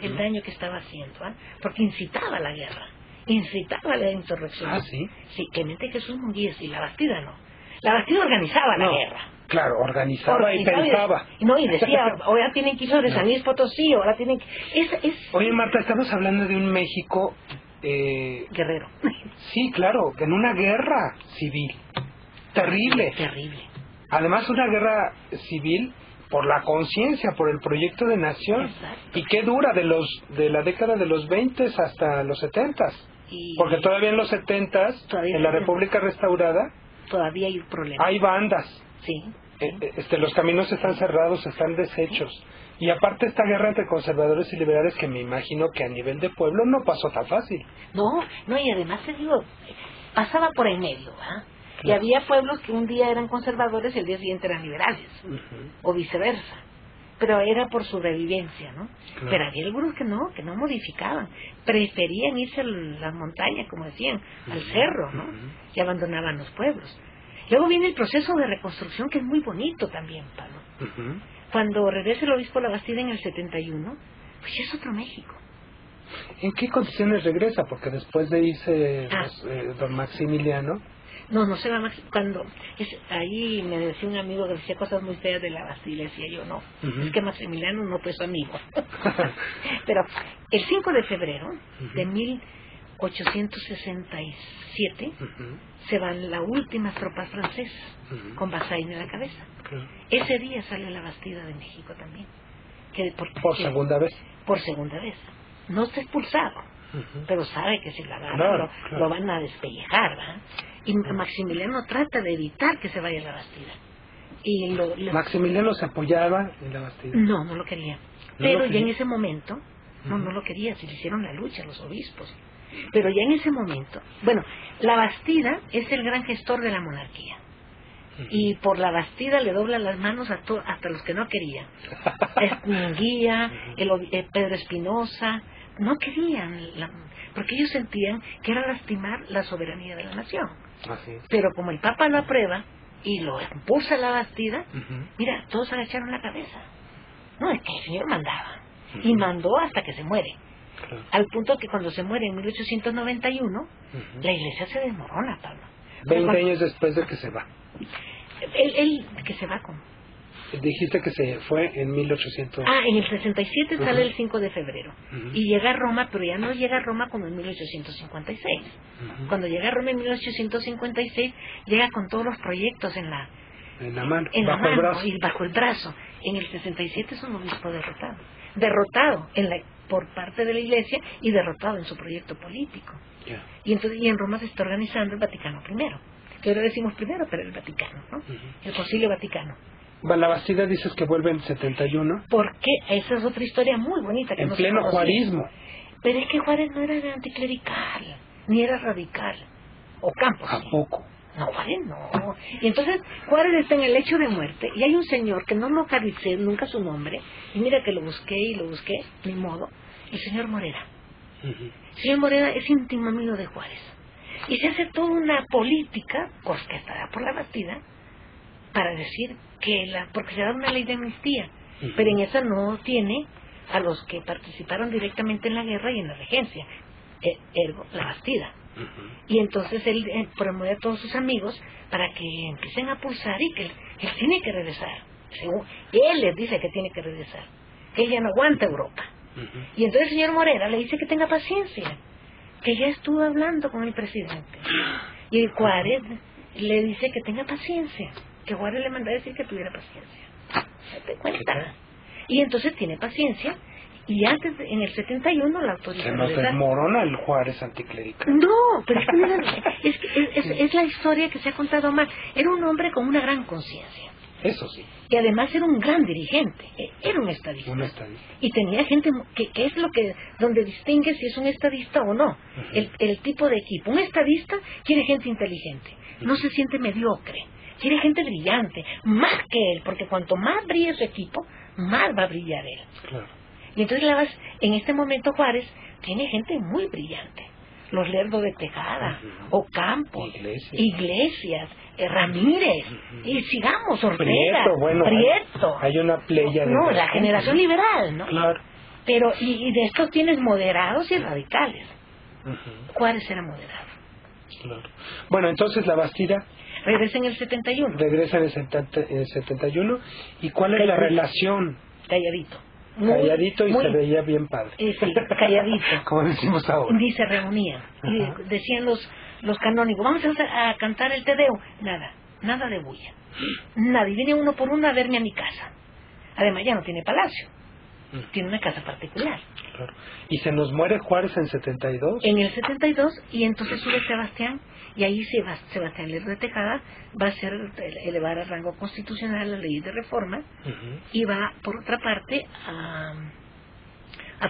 el daño que estaba haciendo, porque incitaba a la guerra, incitaba a la insurrección. ¿Ah, sí? Sí, Clemente de Jesús Munguía, sí, la Bastida no. La Bastida organizaba la guerra. Claro, organizaba y pensaba. Y decía, ahora tienen que ir de San Luis Potosí, ahora tienen que... Oye, Marta, estamos hablando de un México... guerrero. Sí, claro, en una guerra civil. Terrible. Terrible. Además, una guerra civil por la conciencia, por el proyecto de nación. Exacto. Y qué dura, de la década de los 20 hasta los 70. Porque todavía en los 70, en la República Restaurada... Todavía hay problemas. Hay bandas. Sí. Los caminos están cerrados, están deshechos. Y aparte esta guerra entre conservadores y liberales, que me imagino que a nivel de pueblo no pasó tan fácil. No, y además te digo, pasaba por el medio, ¿ah? Claro. Y había pueblos que un día eran conservadores y el día siguiente eran liberales, o viceversa. Pero era por sobrevivencia, ¿no? Claro. Pero había algunos que no modificaban. Preferían irse a las montañas, como decían, al cerro, ¿no? Y abandonaban los pueblos. Luego viene el proceso de reconstrucción, que es muy bonito también, Pablo. Cuando regresa el obispo La Bastida en el 71, pues es otro México. ¿En qué condiciones regresa? Porque después de irse don Maximiliano... No se va cuando ahí me decía un amigo que decía cosas muy feas de la Bastilla, decía yo, no, es que Maximiliano no fue su amigo. Pero el 5 de febrero de 1867 se van las últimas tropas francesas con Bazaine en la cabeza. Ese día sale la Bastida de México también. ¿Por segunda vez? Por segunda vez. No está expulsado, pero sabe que si la agarran lo van a despellejar, ¿verdad? Y Maximiliano trata de evitar que se vaya a la Bastida. ¿Maximiliano se apoyaba en la Bastida? No lo quería. Pero ya en ese momento, no lo quería, se le hicieron la lucha los obispos. Pero ya en ese momento, bueno, la Bastida es el gran gestor de la monarquía. Y por la Bastida le doblan las manos hasta los que no querían. Munguía, Pedro Espinosa, no querían, porque ellos sentían que era lastimar la soberanía de la nación. Pero como el Papa lo aprueba y lo impulsa la Bastida, mira, todos agacharon la cabeza. No, es que el señor mandaba. Y mandó hasta que se muere. Al punto que cuando se muere en 1891, la iglesia se desmorona, Pablo. 20 años después de que se va. Él que se va con... Dijiste que se fue en 1800... en el 67 sale el 5 de febrero. Y llega a Roma, pero ya no llega a Roma como en 1856. Cuando llega a Roma en 1856, llega con todos los proyectos en la mano, y bajo el brazo. En el 67 es un obispo derrotado por parte de la Iglesia y derrotado en su proyecto político. Y en Roma se está organizando el Vaticano I, que ahora decimos primero, pero el Vaticano, ¿no? El Concilio Vaticano. La Bastida dices que vuelve en 71. Porque esa es otra historia muy bonita. Que en pleno juarismo. Pero es que Juárez no era anticlerical, ni era radical. O Campos. ¿A poco? No, Juárez no. Y entonces Juárez está en el lecho de muerte y hay un señor que no localicé nunca su nombre. Y mira que lo busqué, ni modo. El señor Morera. El señor Morera es íntimo amigo de Juárez. Y se hace toda una política, orquestada por la Bastida, para decir porque se da una ley de amnistía, pero en esa no tiene a los que participaron directamente en la guerra y en la regencia, ergo la Bastida. Y entonces él promueve a todos sus amigos para que empiecen a pulsar y que él tiene que regresar. Él les dice que tiene que regresar, que ella no aguanta Europa. Y entonces el señor Morera le dice que tenga paciencia, que ya estuvo hablando con el presidente. Y Juárez le dice que tenga paciencia, que Juárez le manda a decir que tuviera paciencia. ¿Te cuenta? Y entonces tiene paciencia, y antes, en el 71, la autoridad... Se nos desmorona el Juárez anticlerical. No, pero es la historia que se ha contado mal. Era un hombre con una gran conciencia. Eso sí. Y además era un gran dirigente, era un estadista. Y tenía gente que es donde distingue si es un estadista o no. El tipo de equipo. Un estadista quiere gente inteligente, no se siente mediocre, quiere gente brillante, más que él, porque cuanto más brille su equipo, más va a brillar él. Claro. Y entonces en este momento Juárez tiene gente muy brillante. Los Lerdo de Tejada, Ocampo, Iglesias, Ramírez, y sigamos, Ortega, Prieto. Hay una playa de... No, la generación liberal, ¿no? Claro. Pero, y de estos tienes moderados y radicales. Juárez era moderado. Claro. Bueno, entonces la Bastida... Regresa en el 71. Regresa en el 71. ¿Y cuál es la relación? Calladito. Calladito y se veía bien padre. Sí, calladito. Como decimos ahora. Y se reunían. Y decían los canónigos, vamos a cantar el Te Deum. Nada de bulla. Nada. Y viene uno por uno a verme a mi casa. Además ya no tiene palacio. Tiene una casa particular. Claro. ¿Y se nos muere Juárez en 72? En el 72, y entonces sube Sebastián, y ahí Sebastián Lerdo de Tejada va a elevar a rango constitucional la ley de reforma, y va, por otra parte, a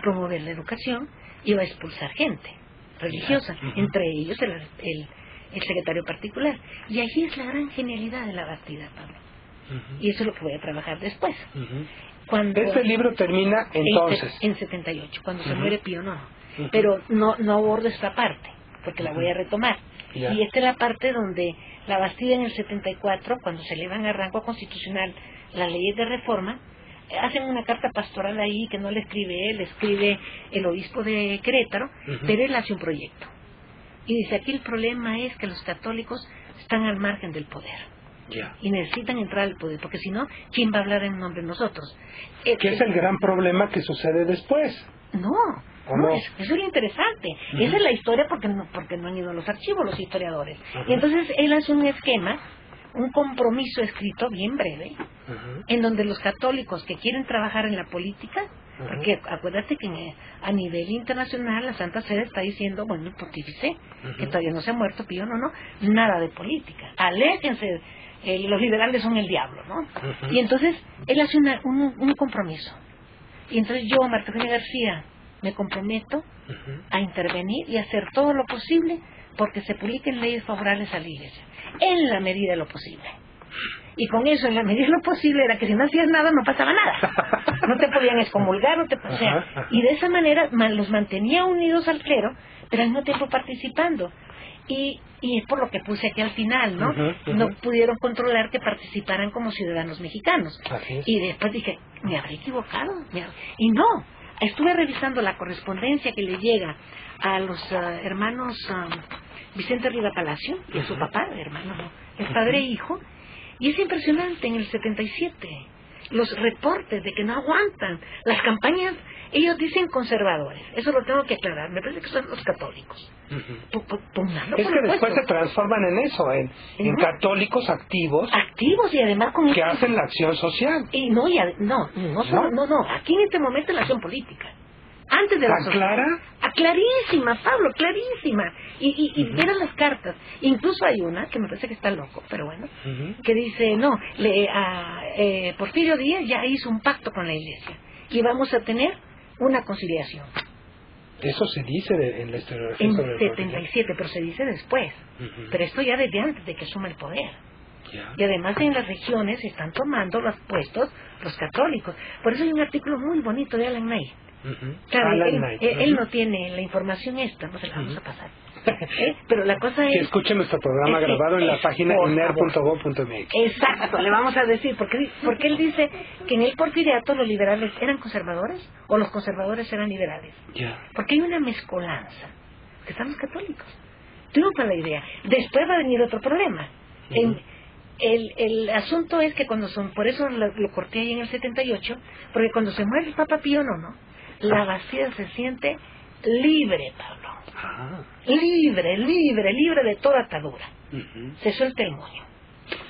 promover la educación, y va a expulsar gente religiosa, entre ellos el secretario particular. Y allí es la gran genialidad de la Bastida, Pablo. Y eso es lo que voy a trabajar después. Este libro termina entonces en 78, cuando se muere Pío IX. Pero no abordo esta parte, porque la voy a retomar. Y esta es la parte donde la Bastida en el 74, cuando se elevan a rango constitucional las leyes de reforma, hacen una carta pastoral ahí que no le escribe él, le escribe el obispo de Querétaro, pero él hace un proyecto. Y dice, aquí el problema es que los católicos están al margen del poder. Y necesitan entrar al poder, porque si no, ¿quién va a hablar en nombre de nosotros? ¿Qué es el gran problema que sucede después? No, eso es interesante. Esa es la historia porque no han ido a los archivos los historiadores. Y entonces él hace un esquema, un compromiso escrito bien breve, en donde los católicos que quieren trabajar en la política, porque acuérdate que a nivel internacional la Santa Sede está diciendo, bueno, el pontífice, que todavía no se ha muerto, Pío, nada de política, aléjense. Los liberales son el diablo, ¿no? Y entonces él hace un compromiso. Y entonces yo, Marta Eugenia García, me comprometo a intervenir y hacer todo lo posible porque se publiquen leyes favorables a la Iglesia, en la medida de lo posible. Y con eso, en la medida de lo posible, era que si no hacías nada, no pasaba nada. No te podían excomulgar, y de esa manera los mantenía unidos al clero, pero al mismo tiempo participando. Y es por lo que puse aquí al final, ¿no? No pudieron controlar que participaran como ciudadanos mexicanos. Y después dije, me habré equivocado. Y no, estuve revisando la correspondencia que le llega a los hermanos Vicente Riva Palacio y a su papá, el padre e hijo, y es impresionante. En el 77 los reportes de que no aguantan las campañas, ellos dicen conservadores, eso lo tengo que aclarar, me parece que son los católicos. Es que después se transforman en eso, en católicos activos y además que hacen la acción social. Y no, aquí en este momento la acción política. Antes de la clara? Clarísima, Pablo, clarísima. Y ver las cartas. Incluso hay una, que me parece que está loco, pero bueno, que dice, Porfirio Díaz ya hizo un pacto con la Iglesia y vamos a tener una conciliación. Eso se dice en la historiografía. En 77, pero se dice después. Pero esto ya desde antes de que asuma el poder. Y además en las regiones están tomando los puestos los católicos. Por eso hay un artículo muy bonito de Alan Knight. Claro, él no tiene la información esta, no se la vamos a pasar. Pero la cosa es que escuchen nuestro programa grabado en la página iner.gov.mx. Exacto, le vamos a decir porque él dice que en el porfiriato los liberales eran conservadores o los conservadores eran liberales. Porque hay una mezcolanza, que están los católicos. Triunfa la idea. Después va a venir otro problema. El asunto es que por eso lo corté ahí en el 78, porque cuando se muere el Papa Pío IX, la Bastida se siente libre, Pablo. Libre de toda atadura. Se suelta el moño.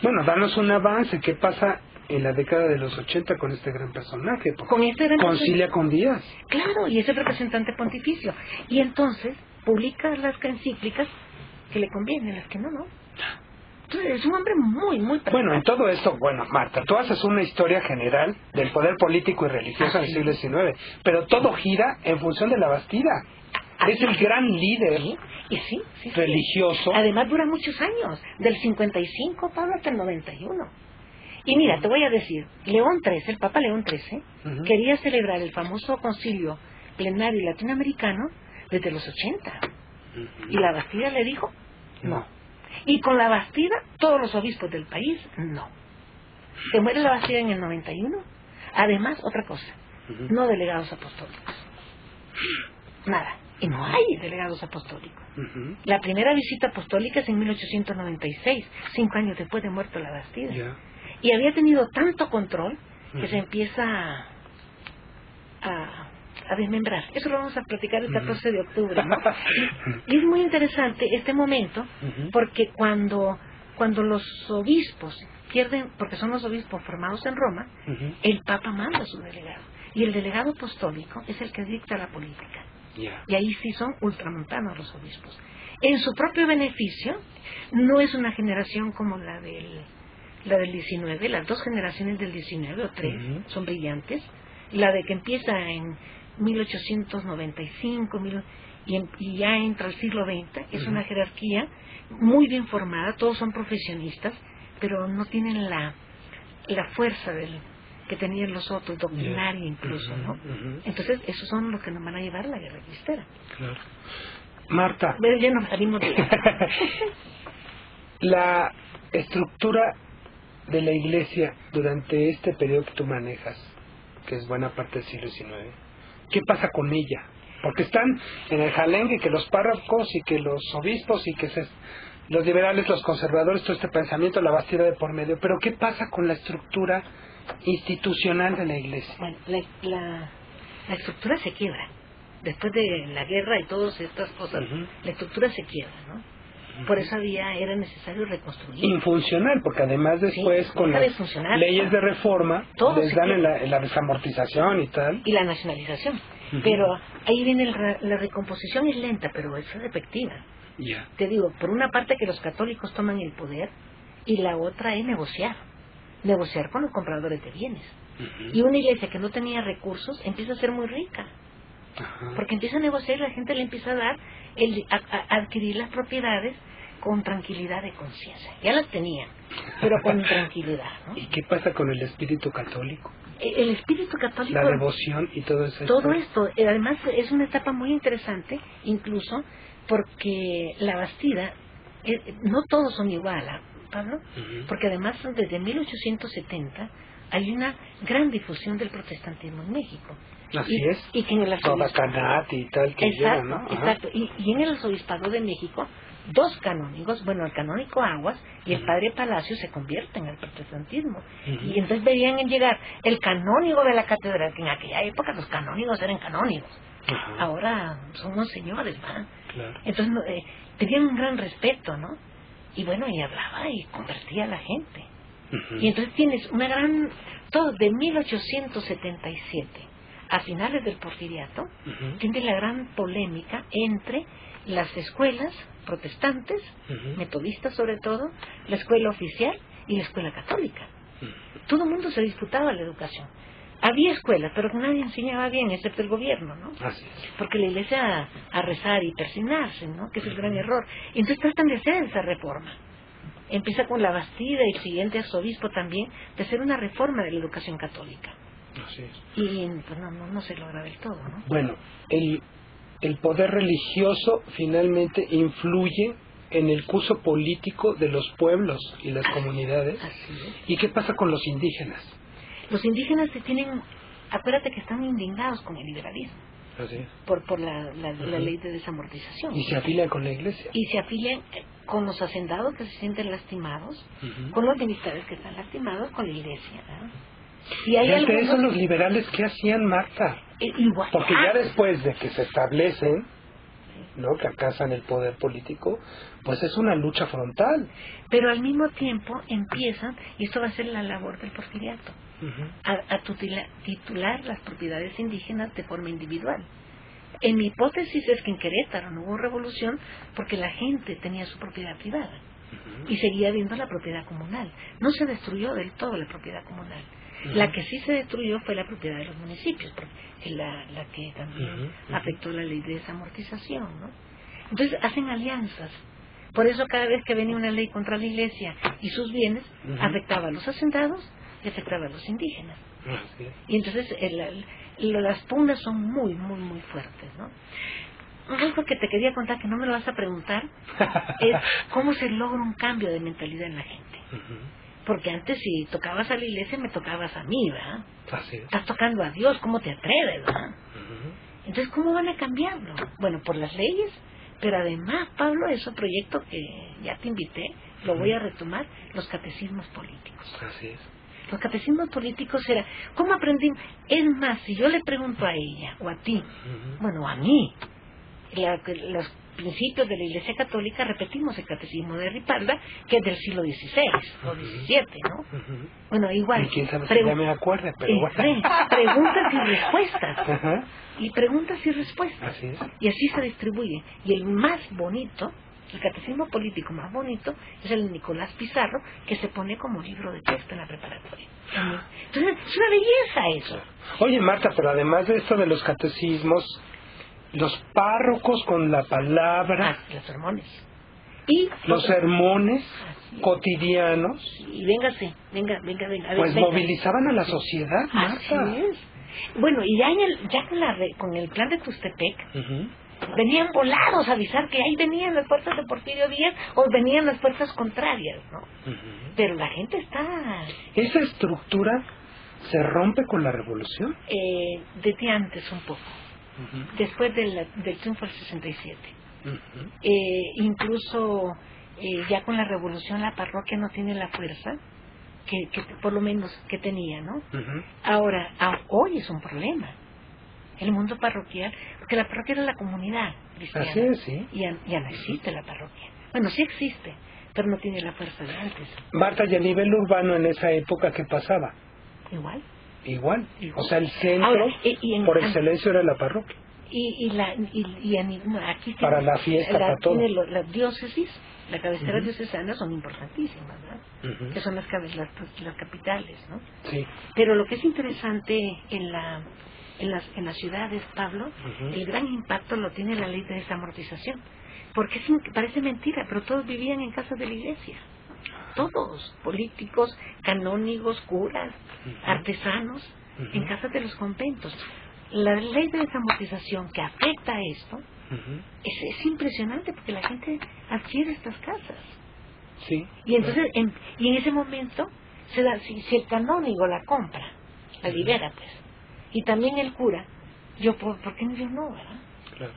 Bueno, danos un avance. ¿Qué pasa en la década de los 80 con este gran personaje? Con este gran concilia con Díaz. Claro, y es el representante pontificio. Y entonces publica las encíclicas que le convienen, las que no. Entonces es un hombre muy perfecto. Bueno, en todo esto, Marta, tú haces una historia general del poder político y religioso en el siglo XIX, pero todo gira en función de la Bastida. Es el gran líder religioso. Además dura muchos años, del 55, Pablo, hasta el 91. Y mira, te voy a decir, León XIII, el Papa León XIII, quería celebrar el famoso concilio plenario latinoamericano desde los 80. Y la Bastida le dijo, no. Y con la Bastida, todos los obispos del país, no. Se muere la Bastida en el 91. Además, otra cosa, no delegados apostólicos. Nada. Y no hay delegados apostólicos. La primera visita apostólica es en 1896, 5 años después de muerto la Bastida. Y había tenido tanto control que se empieza a desmembrar. Eso lo vamos a platicar el 14 de octubre, ¿no? Y es muy interesante este momento, porque cuando los obispos pierden, porque son los obispos formados en Roma, el Papa manda a su delegado. Y el delegado apostólico es el que dicta la política. Y ahí sí son ultramontanos los obispos. En su propio beneficio, no es una generación como la del 19, las 2 generaciones del 19 o 3 son brillantes. La de que empieza en 1895 y ya entra al siglo XX, es una jerarquía muy bien formada, todos son profesionistas, pero no tienen la fuerza que tenían los otros, doctrinaria incluso, ¿no? Entonces, esos son los que nos van a llevar a la guerra cristera. Claro. Marta. Pero ya nos salimos de la estructura de la Iglesia durante este periodo que tú manejas, que es buena parte del siglo XIX, ¿qué pasa con ella? Porque están en el jalengue que los párrocos y que los obispos y que los liberales, los conservadores, todo este pensamiento, la Bastida de por medio, pero ¿qué pasa con la estructura institucional de la Iglesia? Bueno, la estructura se quiebra. Después de la guerra y todas estas cosas, la estructura se quiebra, ¿no? Por eso era necesario reconstruir. Infuncional, porque además después con las leyes de reforma les dan la desamortización y tal. Y la nacionalización. Pero ahí viene la recomposición, es lenta, pero es efectiva. Te digo, por una parte que los católicos toman el poder y la otra es negociar con los compradores de bienes. Y una iglesia que no tenía recursos empieza a ser muy rica. Porque empieza a negociar y la gente le empieza a dar a adquirir las propiedades con tranquilidad de conciencia. Ya las tenían, pero con tranquilidad, ¿no? ¿Y qué pasa con el espíritu católico? El espíritu católico, la devoción y todo eso. Todo esto, además es una etapa muy interesante, incluso porque la Bastida, no todos son iguales, Pablo, porque además desde 1870 hay una gran difusión del protestantismo en México. Así es. Y que en el Toda y tal que lleva, ¿no? Exacto. Y en el arzobispado de México, 2 canónigos, bueno, el canónigo Aguas y el padre Palacio se convierten al protestantismo. Y entonces veían en llegar el canónigo de la catedral, que en aquella época los canónigos eran canónigos. Ahora son unos señores, ¿verdad? Claro. Entonces tenían un gran respeto, ¿no? Y bueno, y hablaba y convertía a la gente. Y entonces tienes una gran... Todo de 1877 a finales del Porfiriato, tienes la gran polémica entre las escuelas protestantes, metodistas sobre todo, la escuela oficial y la escuela católica. Todo el mundo se disputaba la educación. Había escuelas, pero nadie enseñaba bien, excepto el gobierno, ¿no? Así es. Porque la iglesia a rezar y persignarse, ¿no? Que es el gran error. Entonces tratan de hacer esa reforma. Empieza con la Bastida y el siguiente arzobispo también, de hacer una reforma de la educación católica. Así es. Y pues no se logra del todo, ¿no? Bueno, el poder religioso finalmente influye en el curso político de los pueblos y las comunidades. Así es. ¿Y qué pasa con los indígenas? Los indígenas acuérdate que están indignados con el liberalismo. Así es. Por la ley de desamortización. Y se afilian con la iglesia. Y se afilian con los hacendados que se sienten lastimados, con los militares que están lastimados, con la iglesia, ¿no? Y hay algunos... eso los liberales, ¿qué hacían, Marta? Igual. Porque ya después de que se establecen, ¿no? Que alcanzan el poder político, pues es una lucha frontal. Pero al mismo tiempo empiezan, y esto va a ser la labor del porfiriato, a titular las propiedades indígenas de forma individual. En mi hipótesis es que en Querétaro no hubo revolución porque la gente tenía su propiedad privada y seguía habiendo la propiedad comunal. No se destruyó del todo la propiedad comunal. La que sí se destruyó fue la propiedad de los municipios, porque es la que también afectó la ley de desamortización, ¿no? Entonces hacen alianzas. Por eso cada vez que venía una ley contra la iglesia y sus bienes, afectaba a los hacendados y afectaba a los indígenas. Y entonces las pugnas son muy, muy, muy fuertes, ¿no? Algo que te quería contar, que no me lo vas a preguntar, es cómo se logra un cambio de mentalidad en la gente. Porque antes, si tocabas a la iglesia, me tocabas a mí, ¿verdad? Estás tocando a Dios, ¿cómo te atreves, verdad? Entonces, ¿cómo van a cambiarlo? Bueno, por las leyes, pero además, Pablo, es un proyecto que ya te invité, lo voy a retomar, los catecismos políticos. Así es. Los catecismos políticos era, ¿cómo aprendimos? Es más, si yo le pregunto a ella, o a ti, bueno, a mí, los principios de la Iglesia Católica, repetimos el catecismo de Ripalda, que es del siglo XVI o XVII, ¿no? Bueno, igual. Y quién sabe si ya me acuerdo, pero bueno. Preguntas y respuestas. Y preguntas y respuestas. Así es. Y así se distribuye. Y el más bonito, el catecismo político más bonito, es el de Nicolás Pizarro, que se pone como libro de texto en la preparatoria. Entonces, es una belleza eso. Oye, Marta, pero además de esto de los catecismos, los párrocos con la palabra, los sermones y los sermones cotidianos, y venga, pues movilizaban a la sociedad, Marta. Así es. Bueno, y ya con el plan de Tustepec, venían volados a avisar que ahí venían las fuerzas de Porfirio Díaz o venían las fuerzas contrarias, ¿no? Pero la gente está... ¿Esa estructura se rompe con la revolución? Desde antes un poco. Después del triunfo del 67. Incluso ya con la revolución la parroquia no tiene la fuerza que por lo menos que tenía, ¿no? Ahora, hoy es un problema el mundo parroquial, porque la parroquia era la comunidad cristiana. Así es, sí. Y ya no existe la parroquia. Bueno, sí existe, pero no tiene la fuerza de antes. Marta, y a nivel urbano en esa época, ¿qué pasaba? Igual. O sea, el centro, ahora, por excelencia, era la parroquia. Aquí para la fiesta, para todo. Las diócesis, las cabeceras diocesanas son importantísimas, ¿verdad? Que son las capitales, ¿no? Sí. Pero lo que es interesante en las ciudades, Pablo, el gran impacto lo tiene la ley de desamortización. Porque parece mentira, pero todos vivían en casas de la iglesia. Todos, políticos, canónigos, curas, artesanos, en casas de los conventos. La ley de desamortización que afecta a esto es impresionante porque la gente adquiere estas casas. Sí. Y entonces, en ese momento, si el canónigo la compra, la libera, pues, y también el cura, ¿por qué yo no, verdad? Claro.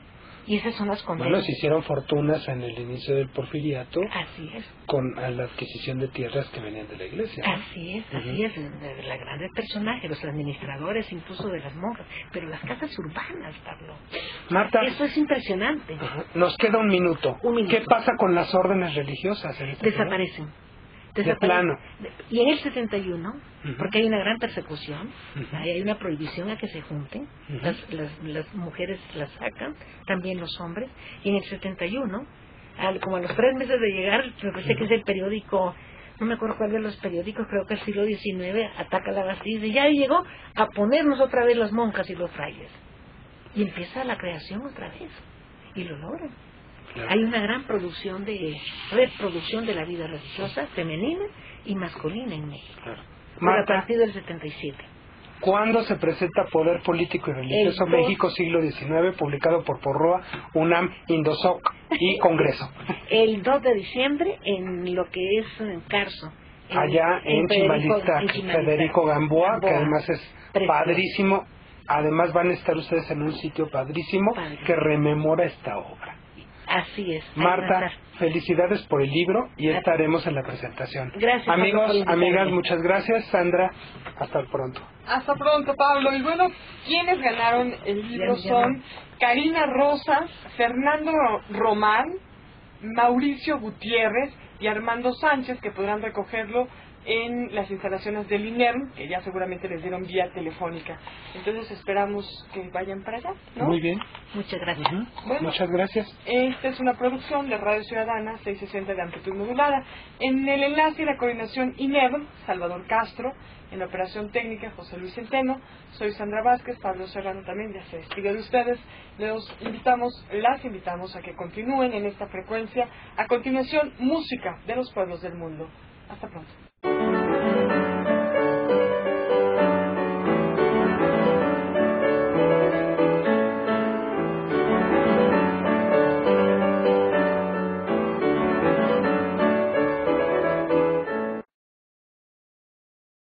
Y esas son las condenas. Bueno, se hicieron fortunas en el inicio del porfiriato. Así es. Con la adquisición de tierras que venían de la iglesia, ¿no? Así es. De los grandes personajes, los administradores incluso de las monjas, pero las casas urbanas, Pablo. Marta, eso es impresionante. Nos queda un minuto. ¿Qué pasa con las órdenes religiosas en este Desaparecen. De plano. Y en el 71, porque hay una gran persecución, hay una prohibición a que se junten, las mujeres las sacan, también los hombres, y en el 71, como a los 3 meses de llegar, me parece que es el periódico, no me acuerdo cuál de los periódicos, creo que el siglo XIX, ataca la Bastilla, y ya llegó a ponernos otra vez las monjas y los frailes. Y empieza la creación otra vez, y lo logran. Claro. Hay una gran reproducción de la vida religiosa femenina y masculina en México. Claro. A partir del 77. ¿Cuándo se presenta Poder Político y Religioso México siglo XIX, publicado por Porroa, UNAM, Indosoc y Congreso? El 2 de diciembre en lo que es en Carso. Allá en Chimalistac, Federico Gamboa, que además es padrísimo. Además van a estar ustedes en un sitio padrísimo que rememora esta obra. Así es. Marta, felicidades por el libro y estaremos en la presentación. Gracias. Amigos, amigas, muchas gracias. Sandra, hasta pronto. Hasta pronto, Pablo. Y bueno, quienes ganaron el libro son Karina Rosas, Fernando Román, Mauricio Gutiérrez y Armando Sánchez, que podrán recogerlo en las instalaciones del INERM, que ya seguramente les dieron vía telefónica. Entonces esperamos que vayan para allá, ¿no? Muy bien. Muchas gracias. Bueno, muchas gracias. Esta es una producción de Radio Ciudadana 660 de amplitud modulada. En el enlace y la coordinación INERM, Salvador Castro. En la operación técnica, José Luis Centeno. Soy Sandra Vázquez. Pablo Serrano también ya se despide de ustedes. Las invitamos a que continúen en esta frecuencia. A continuación, música de los pueblos del mundo. Hasta pronto.